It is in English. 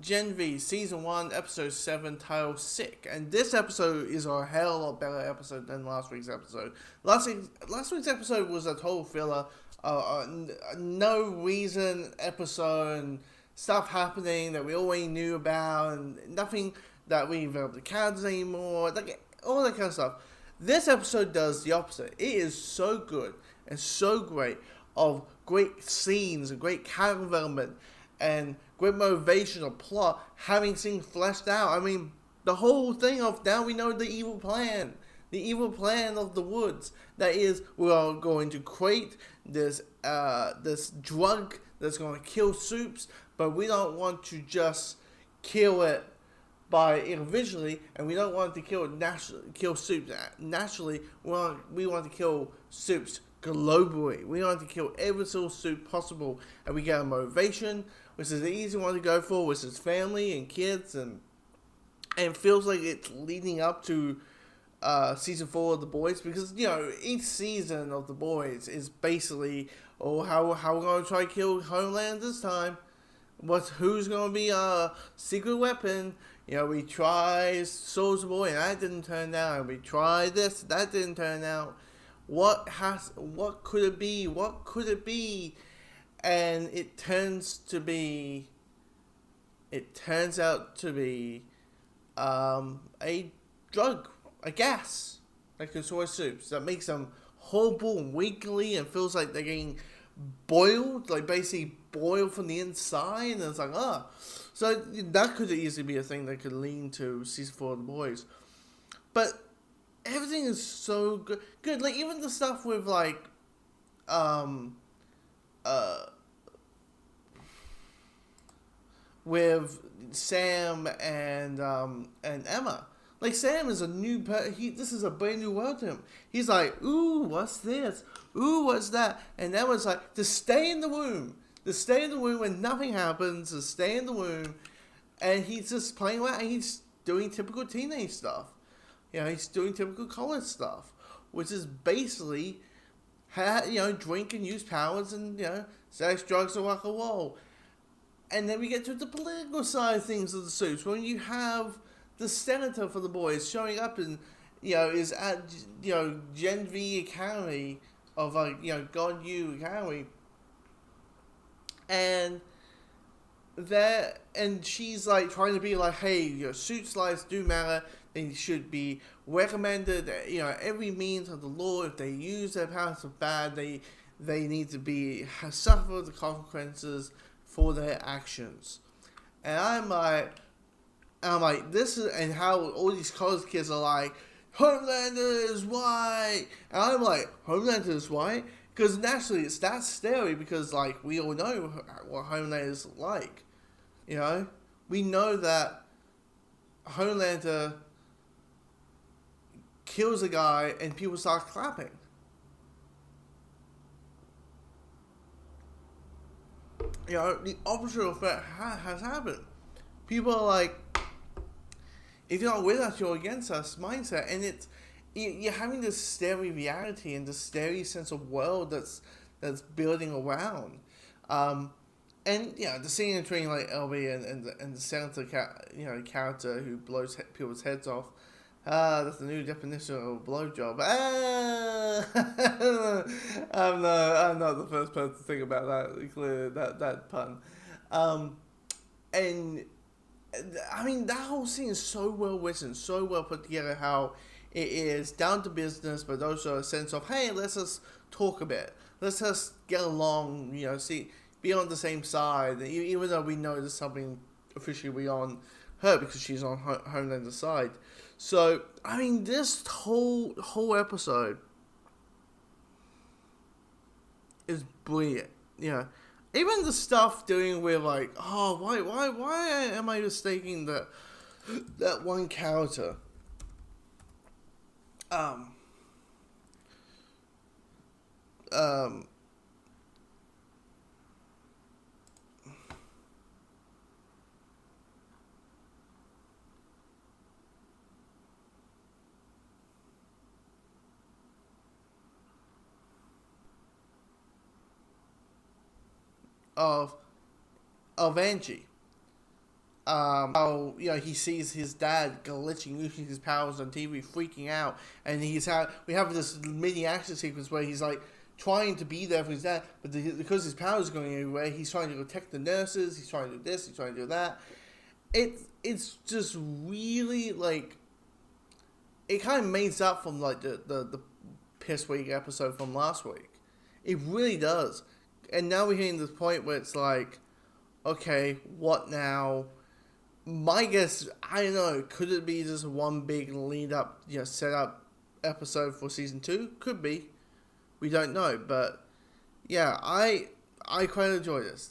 Gen V Season 1, Episode 7, titled Sick. And this episode is a hell of a lot better episode than last week's episode. Last week's episode was a total filler. No reason episode, and stuff happening that we already knew about, and nothing that we developed the characters anymore, like all that kind of stuff. This episode does the opposite. It is so good and so great, of great scenes and great character development and great motivational plot, having things fleshed out. I mean, the whole thing of now we know the evil plan. The evil plan of the Woods. That is, we are going to create this drug that's going to kill Soups, but we don't want to just kill it by individually, and we don't want to kill Soups naturally. We want to kill Soups globally. We want to kill every single Soup possible, and we get a motivation, which is the easy one to go for, which is family and kids, and it feels like it's leading up to season 4 of The Boys, because each season of The Boys is basically, how we're gonna try to kill Homeland this time. Who's gonna be a secret weapon? We tried Soldier Boy and that didn't turn out, and we tried this, that didn't turn out. What could it be? What could it be? And it turns out to be a drug, a gas, like in soy soups, that makes them horrible and wiggly and feels like they're getting boiled, like basically boiled from the inside, and it's like, so that could easily be a thing that could lean to season 4 of The Boys. But everything is so good, like even the stuff with like with Sam and Emma. Like, Sam is a new this is a brand new world to him. He's like, ooh, what's this? Ooh, what's that? And Emma's like, to stay in the womb. To stay in the womb when nothing happens, to stay in the womb. And he's just playing around, and he's doing typical teenage stuff. He's doing typical college stuff, which is basically, drink and use powers and, sex, drugs, and rock and roll. And then we get to the political side of things of the Soups, when you have the senator for The Boys showing up and, is at, Gen V Academy of, God U Academy. And she's like trying to be like, hey, Soups lives do matter. They should be recommended, every means of the law. If they use their powers for bad, they need to suffer the consequences for their actions. And I'm like, this is, and how all these college kids are like, Homelander is white. And I'm like, Homelander is white? Because naturally it's that scary, because like we all know what Homelander is like. We know that Homelander kills a guy and people start clapping. The opposite effect has happened. People are like, if you're not with us, you're against us mindset. And you're having this scary reality and this scary sense of world that's building around. And the scene between like LB and the senator character who blows people's heads off. That's the new definition of a blowjob. I'm not the first person to think about that. Clearly, that pun. And I mean, that whole scene is so well written, so well put together. How it is down to business, but also a sense of, hey, let's just talk a bit. Let's just get along. Be on the same side. Even though we know there's something officially beyond her because she's on Homelander's side. So, I mean, this whole episode is brilliant. Even the stuff doing with like, why am I mistaking that one character? Of Angie. how he sees his dad glitching, using his powers on TV, freaking out, and we have this mini action sequence where he's like trying to be there for his dad, but because his powers are going everywhere, he's trying to protect the nurses, he's trying to do this, he's trying to do that. It's just really like it kind of makes up from like the piss week episode from last week. It really does. And now we're hitting this point where it's like, okay, what now? My guess, I don't know, could it be just one big lead up, set up episode for season 2? Could be. We don't know, but yeah, I quite enjoy this.